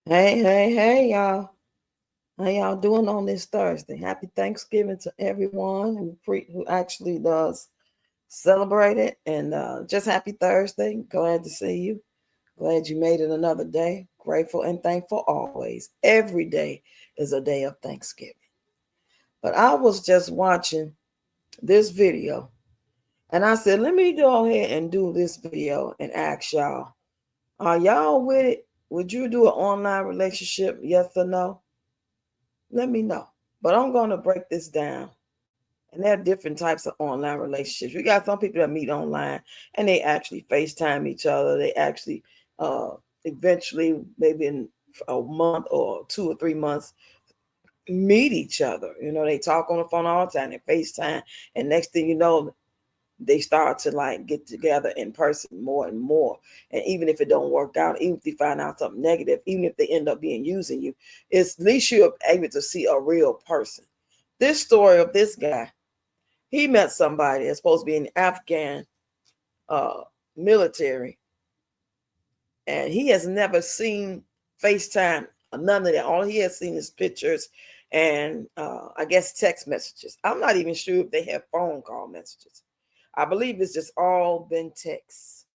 Hey, y'all. How y'all doing on this Thursday? Happy Thanksgiving to everyone who actually does celebrate it. And just happy Thursday. Glad to see you. Glad you made it another day. Grateful and thankful always. Every day is a day of Thanksgiving. But I was just watching this video and I said, let me go ahead and do this video and ask y'all, are y'all with it? Would you do an online relationship? Yes or no? Let me know. But I'm going to break this down. And there are different types of online relationships. We got some people that meet online and they actually FaceTime each other. They actually uh, eventually, maybe in a month or 2 or 3 months, meet each other. You know, they talk on the phone all the time, they FaceTime. And next thing you know, they start to like get together in person more and more. And even if it don't work out, even if they find out something negative, even if they end up being using you, it's at least you're able to see a real person. This story of this guy, he met somebody that's supposed to be an Afghan uh, military, and he has never seen FaceTime or none of that. All he has seen is pictures and I guess text messages. I'm not even sure if they have phone call messages. I believe it's just all been text.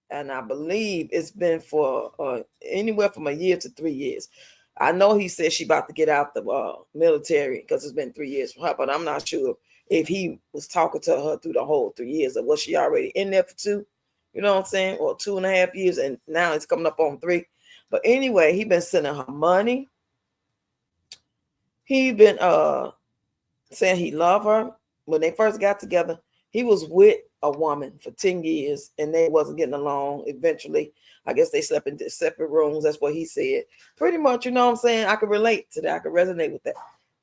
And I believe it's been for anywhere from a year to 3 years. I know he said she about to get out the military because it's been 3 years for her, but I'm not sure if he was talking to her through the whole 3 years or was she already in there for two, you know what I'm saying, or 2.5 years, and now it's coming up on three. But anyway, he been sending her money. He been saying he loved her. When they first got together, he was with a woman for 10 years and they wasn't getting along. Eventually, I guess they slept in separate rooms. That's what he said. Pretty much, you know what I'm saying? I could relate to that. I could resonate with that.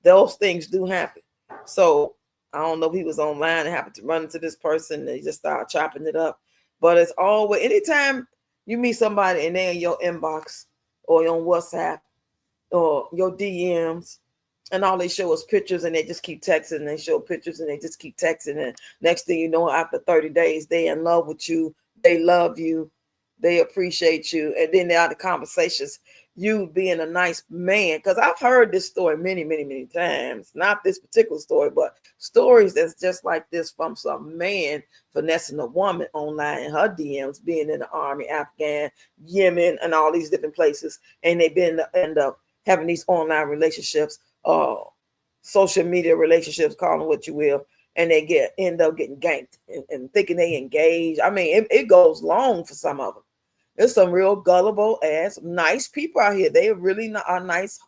Those things do happen. So I don't know if he was online and happened to run into this person and they just started chopping it up. But it's always, anytime you meet somebody and they're in your inbox or on WhatsApp or your DMs, and all they show is pictures and they just keep texting and they show pictures and they just keep texting, and next thing you know, after 30 days they in love with you, they love you, they appreciate you, and then there are the conversations, you being a nice man, because I've heard this story many times, not this particular story, but stories that's just like this from some man finessing a woman online in her DMs, being in the army, Afghan, Yemen, and all these different places, and they've been end up having these online relationships, uh, social media relationships, call them what you will, and they end up getting ganked and thinking they engaged. I mean, it goes long for some of them. There's some real gullible ass nice people out here. They really are nice,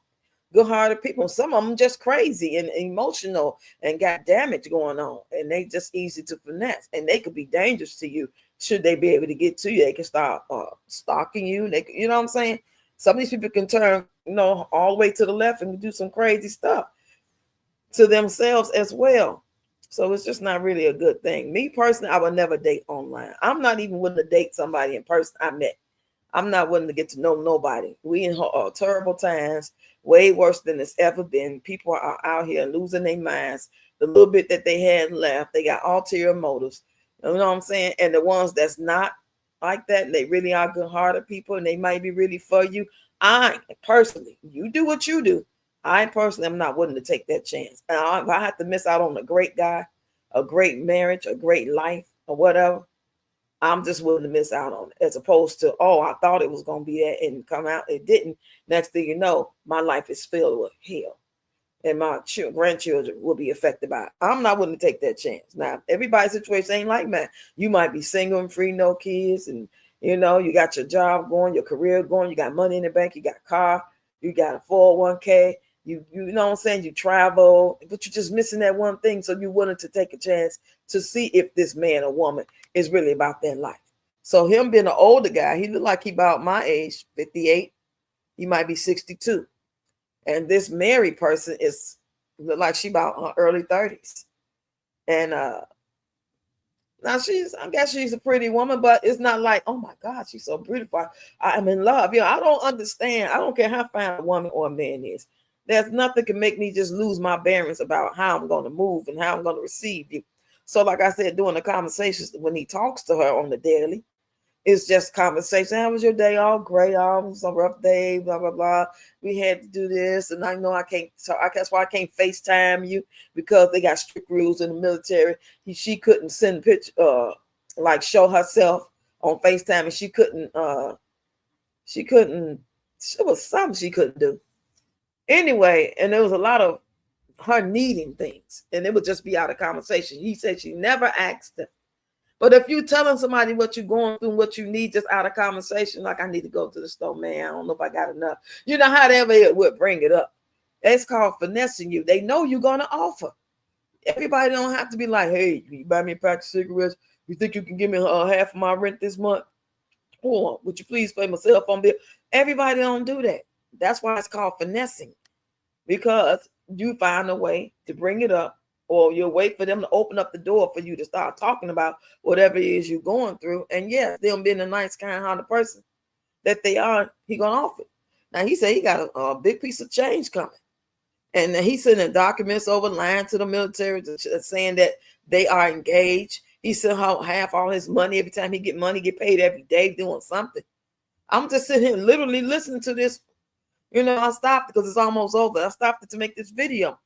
good-hearted people. Some of them just crazy and emotional and got damage going on, and they just easy to finesse, and they could be dangerous to you should they be able to get to you. They can start stalking you. They, you know what I'm saying? Some of these people can turn, all the way to the left and do some crazy stuff to themselves as well. So it's just not really a good thing. Me personally, I would never date online. I'm not even willing to date somebody in person I met. I'm not willing to get to know nobody. We in terrible times, way worse than it's ever been. People are out here losing their minds. The little bit that they had left, they got ulterior motives. You know what I'm saying? And the ones that's not like that, and they really are good-hearted people, and they might be really for you. I personally, you do what you do. I personally am not willing to take that chance. And if I have to miss out on a great guy, a great marriage, a great life, or whatever, I'm just willing to miss out on it, as opposed to, oh, I thought it was going to be that and come out. It didn't. Next thing you know, my life is filled with hell and my grandchildren will be affected by it. I'm not willing to take that chance. Now, everybody's situation ain't like mine. You might be single and free, no kids, and you got your job going, your career going, you got money in the bank, you got a car, you got a 401k, you know what I'm saying, you travel, but you're just missing that one thing. So you're willing to take a chance to see if this man or woman is really about their life. So him being an older guy, he looked like he about my age, 58. He might be 62, and this married person is look like she about her early 30s. And now I guess she's a pretty woman, but it's not like, oh my God, she's so beautiful, I'm in love. I don't understand. I don't care how fine a woman or a man is. There's nothing can make me just lose my bearings about how I'm going to move and how I'm going to receive you. So like I said, during the conversations when he talks to her on the daily, It's just conversation. How was your day? All great. Oh, it was a rough day. Blah blah blah. We had to do this, and I know I can't. So that's why I can't FaceTime you, because they got strict rules in the military. She couldn't send picture, like show herself on FaceTime, and she couldn't. It was something she couldn't do. Anyway, and there was a lot of her needing things, and it would just be out of conversation. He said she never asked him. But if you telling somebody what you're going through, what you need, just out of conversation, like, I need to go to the store, man, I don't know if I got enough. You know how they would bring it up. It's called finessing you. They know you're going to offer. Everybody don't have to be like, hey, you buy me a pack of cigarettes? You think you can give me half of my rent this month? Or would you please pay my cell phone bill? Everybody don't do that. That's why it's called finessing, because you find a way to bring it up, or you'll wait for them to open up the door for you to start talking about whatever it is you're going through. And yes, them being a nice, kind-hearted person that they are, he gonna offer. Now, he said he got a big piece of change coming. And he's sending documents over, lying to the military, saying that they are engaged. He sent half all his money. Every time he get money, get paid every day doing something. I'm just sitting here literally listening to this. You know, I stopped because it's almost over. I stopped it to make this video.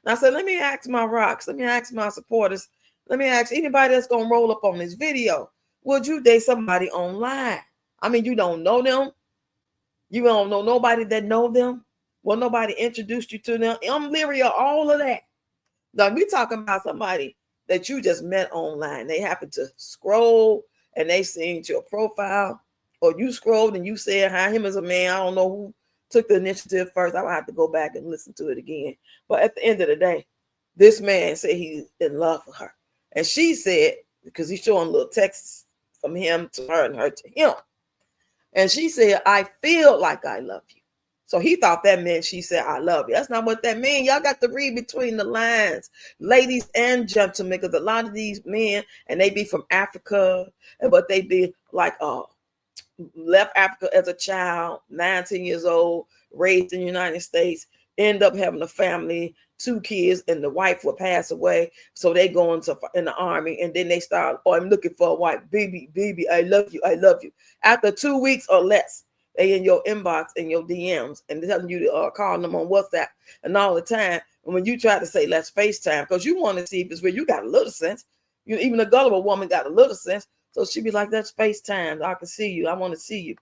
And I said, let me ask my rocks. Let me ask my supporters. Let me ask anybody that's going to roll up on this video. Would you date somebody online? I mean, you don't know them. You don't know nobody that know them. Well, nobody introduced you to them. I'm leery of all of that. Now, we talking about somebody that you just met online. They happen to scroll and they seen your profile, or you scrolled and you said hi, him as a man. I don't know who took the initiative first. I would have to go back and listen to it again. But at the end of the day, this man said he's in love with her. And she said, because he's showing little texts from him to her and her to him. And she said, I feel like I love you. So he thought that meant she said, I love you. That's not what that means. Y'all got to read between the lines, ladies and gentlemen, because a lot of these men, and they be from Africa, but they be like, left Africa as a child, 19 years old, raised in the United States, end up having a family, 2 kids, and the wife will pass away. So they go in the army, and then they start, I'm looking for a wife. Baby, I love you. I love you. After 2 weeks or less, they in your inbox and your DMs and telling you to call them on WhatsApp and all the time. And when you try to say, let's FaceTime, because you want to see if it's real, you got a little sense. Even a gullible woman got a little sense. So she'd be like, that's FaceTime. I can see you. I want to see you.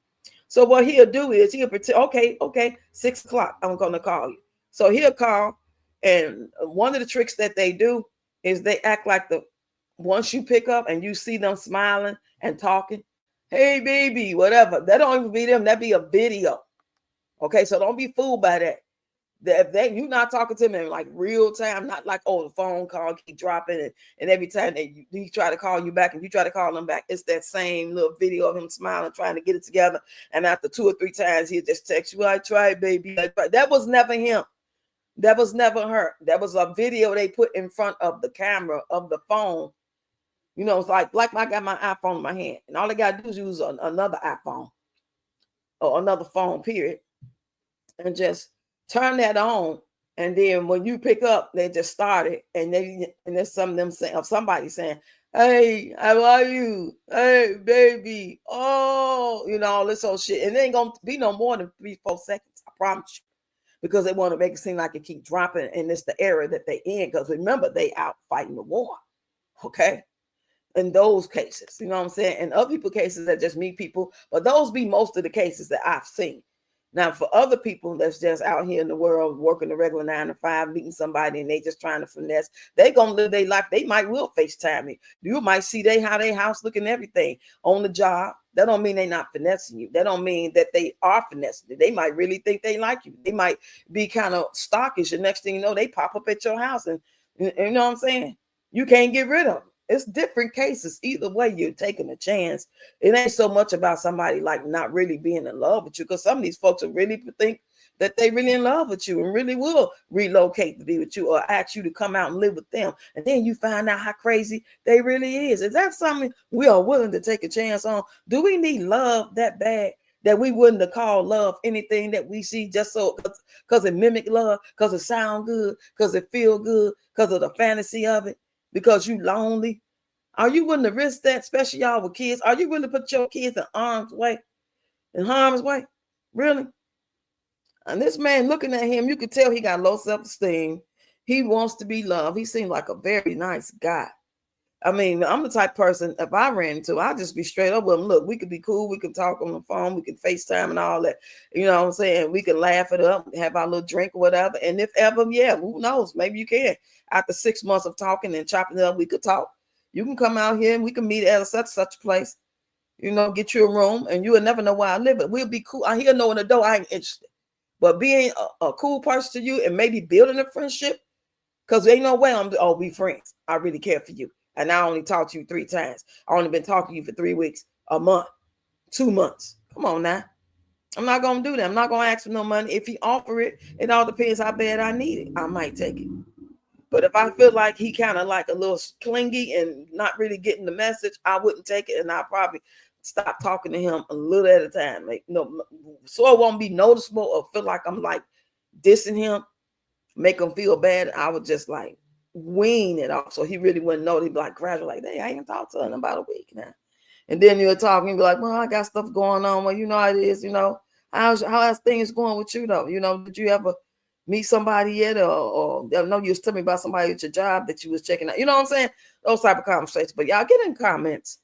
So what he'll do is he'll pretend, okay, 6 o'clock, I'm going to call you. So he'll call. And one of the tricks that they do is they act like once you pick up and you see them smiling and talking, hey, baby, whatever. That don't even be them. That be a video. Okay, so don't be fooled by that. That you're not talking to them in like real time, not like, the phone call keep dropping, and every time he try to call you back and you try to call them back, it's that same little video of him smiling, trying to get it together. And after 2 or 3 times, he'll just text you, I tried, baby. I tried. That was never him. That was never her. That was a video they put in front of the camera of the phone. You know, it's like I got my iPhone in my hand, and all I got to do is use another iPhone or another phone, period, and just turn that on. And then when you pick up, they just started, and there's some of them saying, somebody saying, hey, how are you? Hey, baby. Oh, all this whole shit. And it ain't going to be no more than 3-4 seconds. I promise you. Because they want to make it seem like it keep dropping, and it's the era that they in. Because remember, they out fighting the war. Okay. In those cases, you know what I'm saying? In other people cases that just meet people, but those be most of the cases that I've seen. Now, for other people that's just out here in the world working a regular 9 to 5, meeting somebody, and they just trying to finesse, they gonna live their life. They will FaceTime me. You might see how their house looking, everything on the job. That don't mean they not finessing you. That don't mean that they are finessing you. They might really think they like you. They might be kind of stalkish. The next thing you know, they pop up at your house, and you know what I'm saying? You can't get rid of them. It's different cases. Either way, you're taking a chance. It ain't so much about somebody like not really being in love with you, because some of these folks will really think that they really in love with you and really will relocate to be with you or ask you to come out and live with them. And then you find out how crazy they really is. Is that something we are willing to take a chance on? Do we need love that bad that we wouldn't have called love anything that we see just so because it mimic love, because it sound good, because it feel good, because of the fantasy of it? Because you lonely. Are you willing to risk that, especially y'all with kids? Are you willing to put your kids in harm's way? Really? And this man, looking at him, you could tell he got low self-esteem. He wants to be loved. He seemed like a very nice guy. I mean, I'm the type of person, if I ran into, I'd just be straight up with him. Look, we could be cool. We could talk on the phone. We could FaceTime and all that. You know what I'm saying? We can laugh it up, have our little drink or whatever. And if ever, yeah, who knows? Maybe you can. After 6 months of talking and chopping it up, we could talk. You can come out here and we can meet at such a place. You know, get you a room, and you will never know where I live. But we'll be cool. He'll know in the door I ain't interested. But being a cool person to you and maybe building a friendship, because there ain't no way we friends. I really care for you. And I only talked to you 3 times. I only been talking to you for 3 weeks, a month, 2 months. Come on now. I'm not going to do that. I'm not going to ask for no money. If he offer it, it all depends how bad I need it. I might take it. But if I feel like he kind of like a little clingy and not really getting the message, I wouldn't take it. And I'll probably stop talking to him a little at a time. Like, so it won't be noticeable or feel like I'm like dissing him, make him feel bad. I would just like wean it off. So he really wouldn't know. He'd be like gradual, like, hey, I ain't talked to him in about a week now. And then you'll talk and be like, well, I got stuff going on. Well, you know how it is, how's things going with you though? Did you ever meet somebody yet? Or I know you was telling me about somebody at your job that you was checking out. You know what I'm saying? Those type of conversations. But y'all get in comments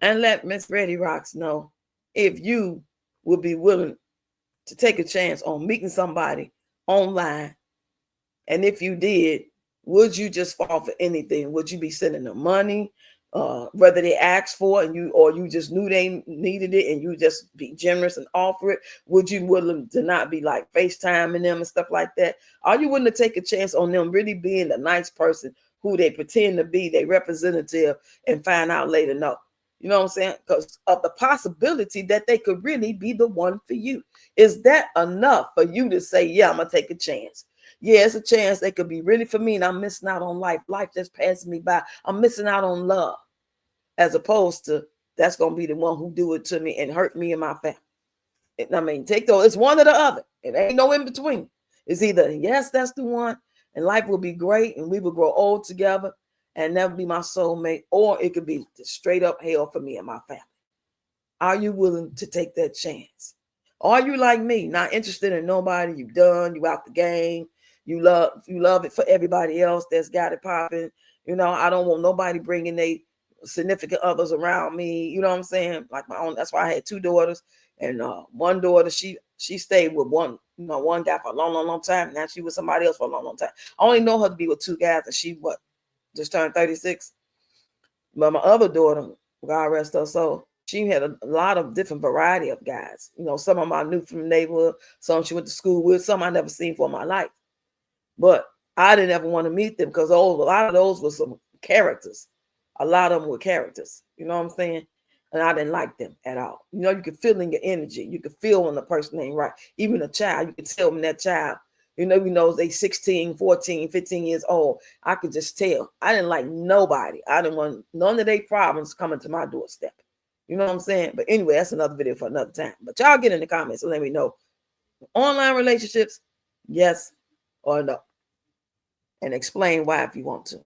and let Miss Ready Rocks know if you would be willing to take a chance on meeting somebody online. And if you did, would you just fall for anything? Would you be sending them money? Whether they asked for it and you just knew they needed it and you just be generous and offer it? Would you willing to not be like FaceTiming them and stuff like that? Are you willing to take a chance on them really being the nice person who they pretend to be, their representative, and find out later no? You know what I'm saying? Because of the possibility that they could really be the one for you. Is that enough for you to say, yeah, I'm going to take a chance? Yeah, it's a chance they could be really for me and I'm missing out on life. Life just passing me by. I'm missing out on love. As opposed to that's going to be the one who do it to me and hurt me and my family. I mean, it's one or the other. It ain't no in between. It's either, yes, that's the one and life will be great and we will grow old together and never be my soulmate, or it could be straight up hell for me and my family. Are you willing to take that chance? Are you like me, not interested in nobody? You done, you out the game. You love it for everybody else that's got it popping. I don't want nobody bringing their significant others around me. You know what I'm saying? Like my own. That's why I had 2 daughters, and one daughter she stayed with one guy for a long time. Now she was somebody else for a long time. I only know her to be with 2 guys, and she just turned 36. But my other daughter, God rest her soul, she had a lot of different variety of guys. Some of them I knew from the neighborhood, some she went to school with, some I never seen for my life. But I didn't ever want to meet them because a lot of those were some characters. A lot of them were characters. You know what I'm saying? And I didn't like them at all. You could feel in your energy. You could feel when the person ain't right. Even a child, you could tell when that child, they 16, 14, 15 years old. I could just tell. I didn't like nobody. I didn't want none of their problems coming to my doorstep. You know what I'm saying? But anyway, that's another video for another time. But y'all get in the comments and let me know. Online relationships, yes or no? And explain why if you want to.